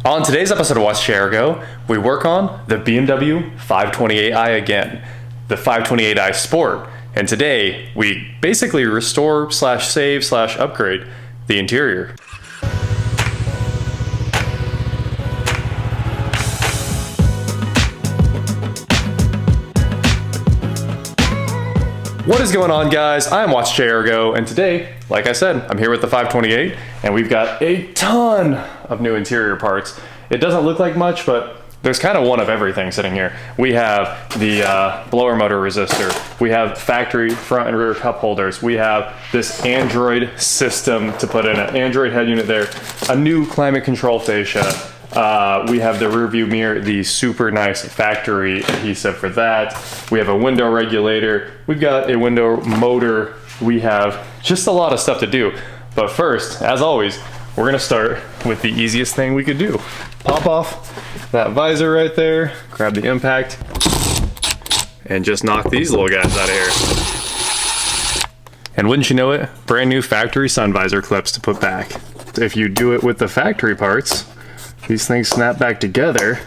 On today's episode of WatchJRGo, we work on the BMW 528i again, the 528i Sport, and today we basically restore slash save slash upgrade the interior. What is going on, guys? I'm WatchJRGo, and today, like I said, I'm here with the 528, and we've got a ton of new interior parts. It doesn't look like much, but there's kind of one of everything sitting here. We have the blower motor resistor. We have factory front and rear cup holders. We have this Android system to put in an Android head unit there, a new climate control fascia. We have the rear view mirror, the super nice factory adhesive for that. We have a window regulator. We've got a window motor. We have just a lot of stuff to do. But first, as always, we're gonna start with the easiest thing we could do. Pop off that visor right there, grab the impact, and just knock these little guys out of here. And wouldn't you know it, brand new factory sun visor clips to put back. If you do it with the factory parts, these things snap back together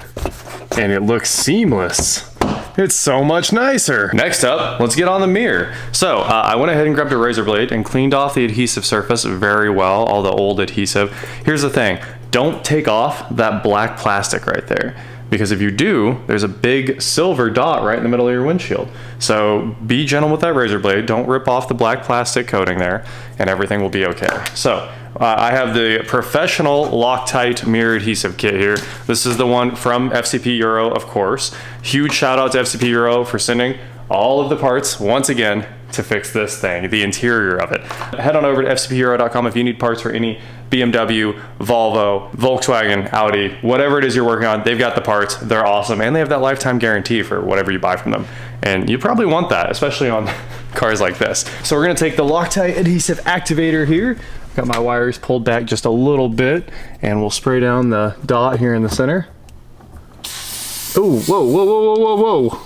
and it looks seamless. It's so much nicer. Next up, let's get on the mirror. So I went ahead and grabbed a razor blade and cleaned off the adhesive surface very well, all the old adhesive. Here's the thing, don't take off that black plastic right there, because if you do, there's a big silver dot right in the middle of your windshield. So be gentle with that razor blade, don't rip off the black plastic coating there, and everything will be okay. So I have the professional Loctite mirror adhesive kit here. This is the one from FCP Euro, of course. Huge shout out to FCP Euro for sending all of the parts once again to fix this thing, the interior of it. Head on over to fcpeuro.com if you need parts for any BMW, Volvo, Volkswagen, Audi, whatever it is you're working on, they've got the parts. They're awesome, and they have that lifetime guarantee for whatever you buy from them. And you probably want that, especially on cars like this. So we're gonna take the Loctite adhesive activator here. Got my wires pulled back just a little bit, and we'll spray down the dot here in the center. Oh, whoa, whoa, whoa, whoa, whoa, whoa.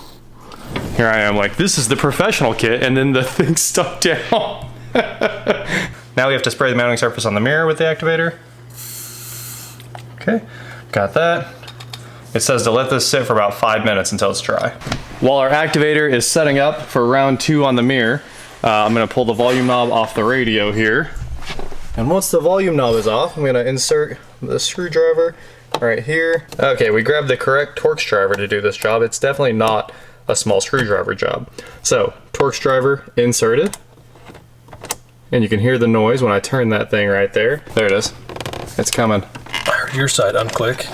Here I am like, this is the professional kit, and then the thing stuck down. Now we have to spray the mounting surface on the mirror with the activator. Okay, got that. It says to let this sit for about 5 minutes until it's dry. While our activator is setting up for round 2 on the mirror, I'm gonna pull the volume knob off the radio here. And once the volume knob is off, I'm gonna insert the screwdriver right here. Okay, we grabbed the correct Torx driver to do this job. It's definitely not a small screwdriver job. So, Torx driver inserted. And you can hear the noise when I turn that thing right there. There it is. It's coming. I heard your side unclick.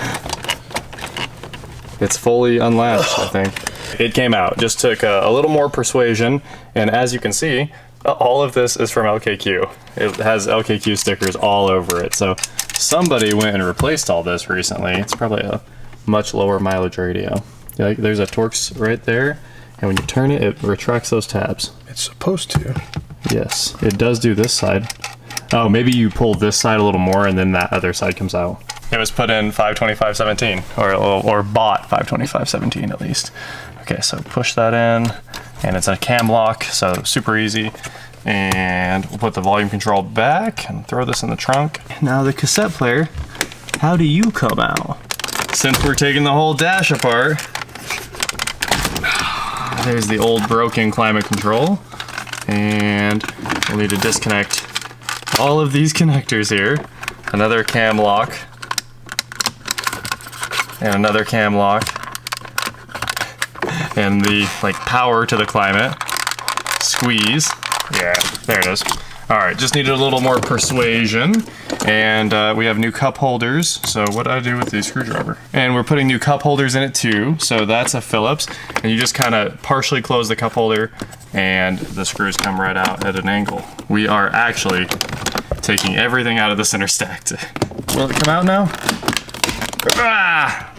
It's fully unlatched, I think. It came out. Just took a little more persuasion. And as you can see, all of this is from LKQ. It has LKQ stickers all over it. So somebody went and replaced all this recently. It's probably a much lower mileage radio. Like, there's a Torx right there, and when you turn it, it retracts those tabs. It's supposed to. Yes, it does do this side. Oh, maybe you pull this side a little more and then that other side comes out. It was put in 52517, or bought 52517 at least. Okay, so push that in, and it's a cam lock, so super easy. And we'll put the volume control back and throw this in the trunk. Now the cassette player, how do you come out? Since we're taking the whole dash apart, there's the old broken climate control. And we'll need to disconnect all of these connectors here. Another cam lock. And another cam lock. And the power to the climate. Squeeze. Yeah, there it is. All right, just needed a little more persuasion. And we have new cup holders. So what do I do with the screwdriver? And we're putting new cup holders in it too. So that's a Phillips. And you just kind of partially close the cup holder and the screws come right out at an angle. We are actually taking everything out of the center stack. Will it come out now? Ah!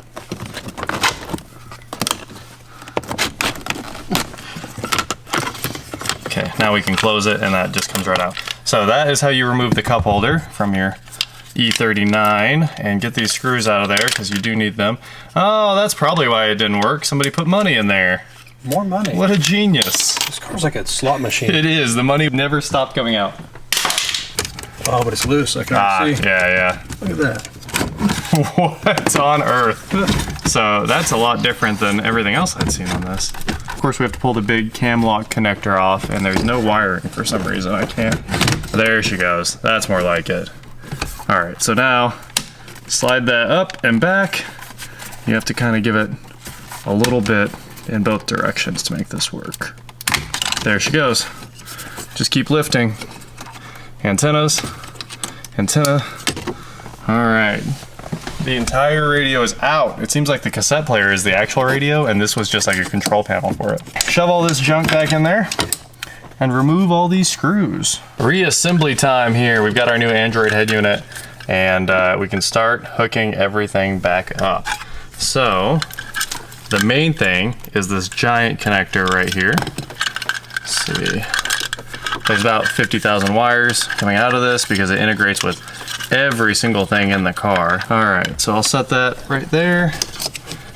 Okay, now we can close it and that just comes right out. So that is how you remove the cup holder from your E39 and get these screws out of there, because you do need them. Oh, that's probably why it didn't work. Somebody put money in there. More money. What a genius. This car's like a slot machine. It is. The money never stopped coming out. Oh, but it's loose. I can't see. Yeah, yeah. Look at that. What on earth? So that's a lot different than everything else I'd seen on this. Of course, we have to pull the big cam lock connector off, and there's no wiring for some reason. I can't. There she goes. That's more like it. All right, so now slide that up and back. You have to kind of give it a little bit in both directions to make this work. There she goes. Just keep lifting. Antennas, antenna. All right. The entire radio is out. It seems like the cassette player is the actual radio, and this was just like a control panel for it. Shove all this junk back in there and remove all these screws. Reassembly time here. We've got our new Android head unit, and we can start hooking everything back up. So the main thing is this giant connector right here. Let's see. There's about 50,000 wires coming out of this because it integrates with every single thing in the car. All right, so I'll set that right there,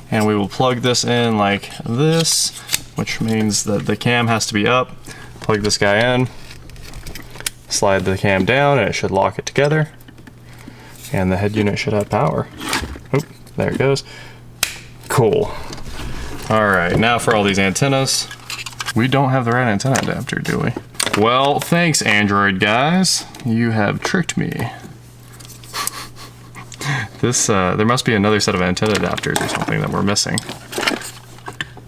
and we will plug this in like this, which means that the cam has to be up. Plug this guy in, slide the cam down, and it should lock it together, and the head unit should have power. Oop, there it goes. Cool. All right, now for all these antennas. We don't have the right antenna adapter, do we? Well, thanks, Android guys. You have tricked me. This, there must be another set of antenna adapters or something that we're missing.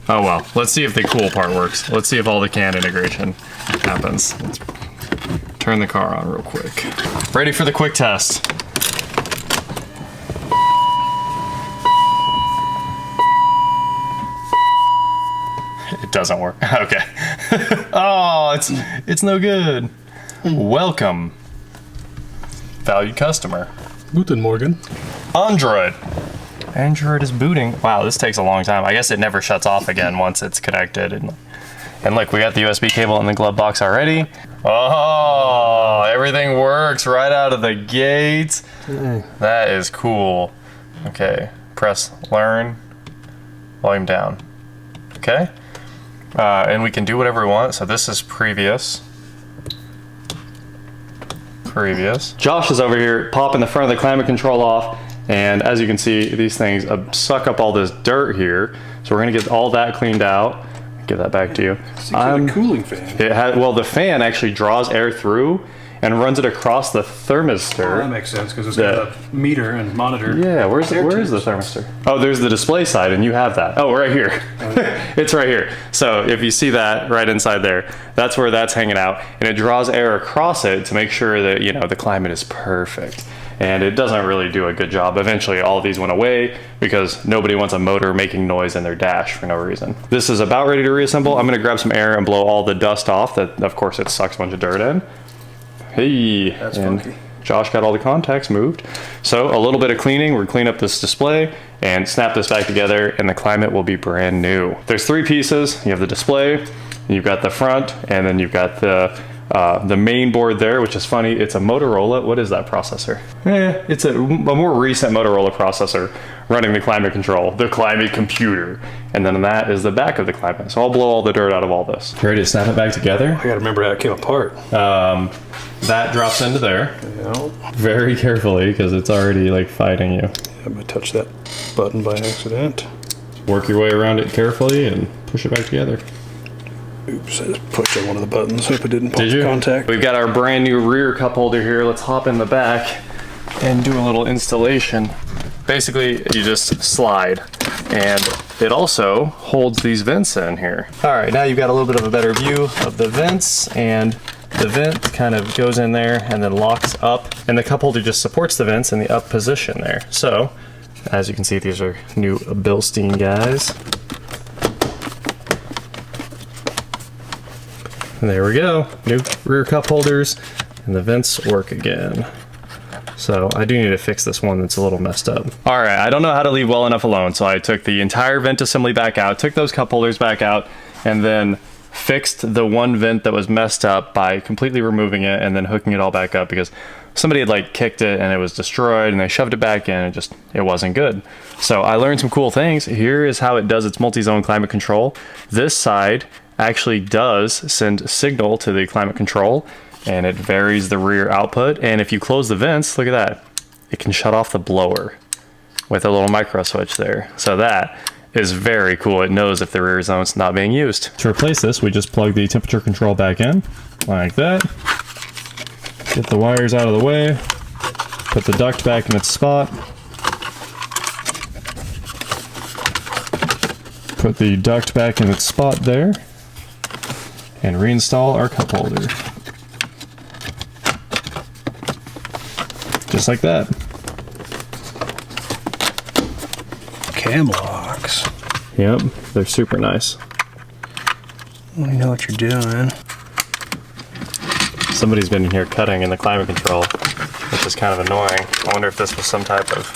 Oh well, let's see if the cool part works. Let's see if all the CAN integration happens. Let's turn the car on real quick. Ready for the quick test. It doesn't work. Okay. Oh, it's no good. Welcome, valued customer. Guten Morgen. Android is booting. Wow, this takes a long time. I guess it never shuts off again once it's connected. And look, we got the USB cable in the glove box already. Oh, everything works right out of the gate. That is cool. Okay, press learn, volume down. Okay. And we can do whatever we want. So this is previous. Josh is over here popping the front of the climate control off, and as you can see, these things suck up all this dirt here. So we're gonna get all that cleaned out. Give that back to you. It's a cooling fan. Well, the fan actually draws air through and runs it across the thermistor. Oh, that makes sense because it's got a meter and monitor. Yeah, where is the thermistor? Oh, there's the display side, and you have that. Oh, right here. It's right here. So if you see that right inside there, that's where that's hanging out, and it draws air across it to make sure that, you know, the climate is perfect. And it doesn't really do a good job. Eventually all of these went away because nobody wants a motor making noise in their dash for no reason. This is about ready to reassemble. I'm gonna grab some air and blow all the dust off that, of course, it sucks a bunch of dirt in. Hey, that's and funky. Josh got all the contacts moved. So a little bit of cleaning, we're clean up this display and snap this back together, and the climate will be brand new. There's three pieces. You have the display, you've got the front, and then you've got the main board there, which is funny. It's a Motorola. What is that processor? It's a more recent Motorola processor running the climate control, the climate computer. And then that is the back of the climate. So I'll blow all the dirt out of all this. You ready to snap it back together? I gotta remember how it came apart. That drops into there. Yeah. Very carefully, because it's already like fighting you. I'm gonna touch that button by accident. Work your way around it carefully and push it back together. Oops, I just pushed on one of the buttons. Hope it didn't pop Did you? contact. We've got our brand new rear cup holder here. Let's hop in the back and do a little installation. Basically, you just slide, and it also holds these vents in here. All right, now you've got a little bit of a better view of the vents, and the vent kind of goes in there and then locks up, and the cup holder just supports the vents in the up position there. So, as you can see, these are new Bilstein guys. And there we go, new rear cup holders, and the vents work again. So I do need to fix this one that's a little messed up. All right, I don't know how to leave well enough alone, so I took the entire vent assembly back out, took those cup holders back out, and then fixed the one vent that was messed up by completely removing it and then hooking it all back up, because somebody had like kicked it and it was destroyed, and they shoved it back in and it wasn't good. So I learned some cool things. Here is how it does its multi-zone climate control. This side actually does send signal to the climate control, and it varies the rear output. And if you close the vents, look at that, it can shut off the blower. with a little micro switch there. So that is very cool. It knows if the rear zone's not being used. To replace this, we just plug the temperature control back in, like that. Get the wires out of the way. Put the duct back in its spot. Put the duct back in its spot there. And reinstall our cup holder. Just like that. Cam locks. Yep, they're super nice. You know what you're doing. Somebody's been in here cutting in the climate control, which is kind of annoying. I wonder if this was some type of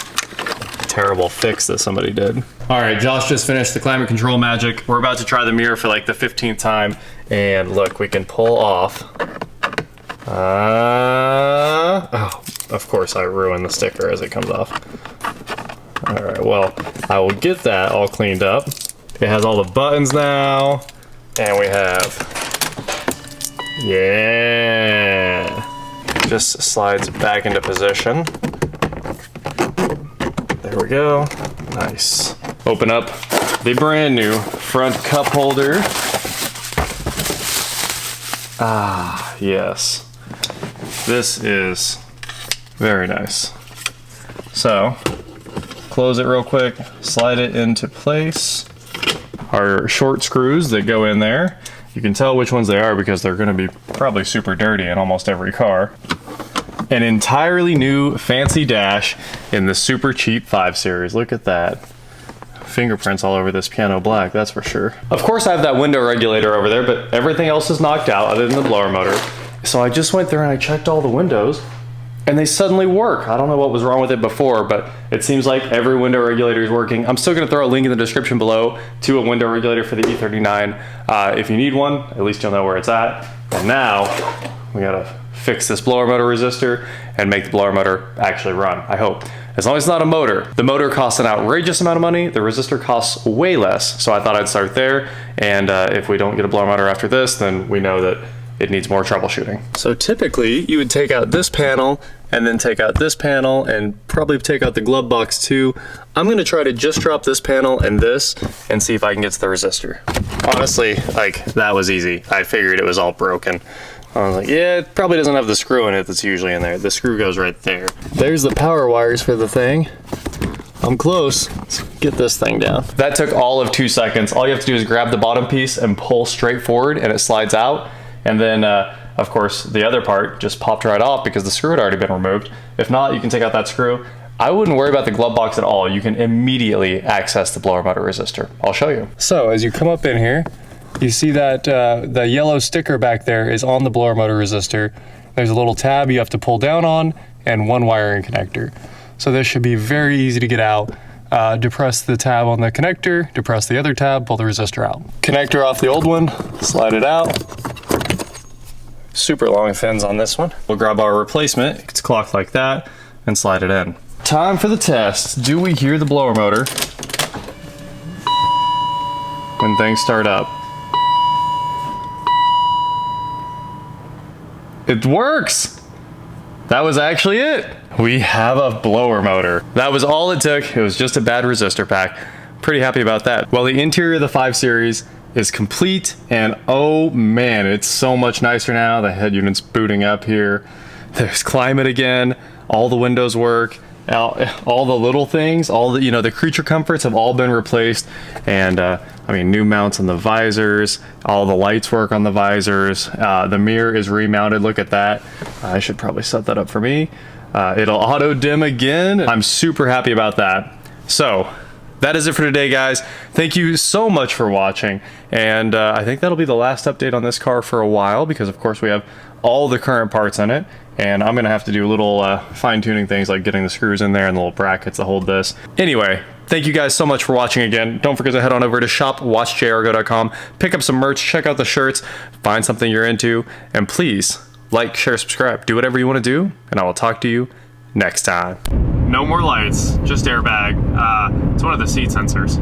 terrible fix that somebody did. All right, Josh just finished the climate control magic. We're about to try the mirror for like the 15th time. And look, we can pull off. Oh, of course I ruined the sticker as it comes off. All right, well, I will get that all cleaned up. It has all the buttons now. And we have, yeah. Just slides back into position. There we go. Nice. Open up the brand new front cup holder. Ah, yes. This is very nice. So, close it real quick, slide it into place. Our short screws that go in there, you can tell which ones they are because they're gonna be probably super dirty in almost every car. An entirely new fancy dash in the super cheap 5 Series. Look at that. Fingerprints all over this piano black, that's for sure. Of course I have that window regulator over there, but everything else is knocked out other than the blower motor. So I just went through and I checked all the windows and they suddenly work. I don't know what was wrong with it before, but it seems like every window regulator is working. I'm still gonna throw a link in the description below to a window regulator for the E39. If you need one, at least you'll know where it's at. And now we gotta fix this blower motor resistor and make the blower motor actually run, I hope. As long as it's not a motor. The motor costs an outrageous amount of money. The resistor costs way less. So I thought I'd start there. And if we don't get a blower motor after this, then we know that it needs more troubleshooting. So typically you would take out this panel and then take out this panel and probably take out the glove box too. I'm gonna try to just drop this panel and this and see if I can get to the resistor. Honestly, like that was easy. I figured it was all broken. I was like, yeah, it probably doesn't have the screw in it that's usually in there. The screw goes right there. There's the power wires for the thing. I'm close. Let's get this thing down. That took all of 2 seconds. All you have to do is grab the bottom piece and pull straight forward and it slides out. And then, of course, the other part just popped right off because the screw had already been removed. If not, you can take out that screw. I wouldn't worry about the glove box at all. You can immediately access the blower motor resistor. I'll show you. So as you come up in here, you see that the yellow sticker back there is on the blower motor resistor. There's a little tab you have to pull down on and one wiring connector. So this should be very easy to get out. Depress the tab on the connector, depress the other tab, pull the resistor out. Connector off the old one, slide it out. Super long fins on this one. We'll grab our replacement, it's clocked like that, and slide it in. Time for the test. Do we hear the blower motor when things start up? It works! That was actually it. We have a blower motor. That was all it took. It was just a bad resistor pack. Pretty happy about that. Well, the interior of the 5 Series is complete, and oh man, it's so much nicer now. The head unit's booting up here. There's climate again. All the windows work. All the little things, all the, the creature comforts have all been replaced. And I mean, new mounts on the visors, all the lights work on the visors. The mirror is remounted, look at that. I should probably set that up for me. It'll auto dim again. I'm super happy about that. So that is it for today, guys. Thank you so much for watching. And I think that'll be the last update on this car for a while, because of course we have all the current parts in it. And I'm gonna have to do little fine-tuning things like getting the screws in there and the little brackets that hold this. Anyway, thank you guys so much for watching again. Don't forget to head on over to shop.watchjrgo.com, pick up some merch, check out the shirts, find something you're into, and please like, share, subscribe. Do whatever you wanna do, and I will talk to you next time. No more lights, just airbag. It's one of the seat sensors.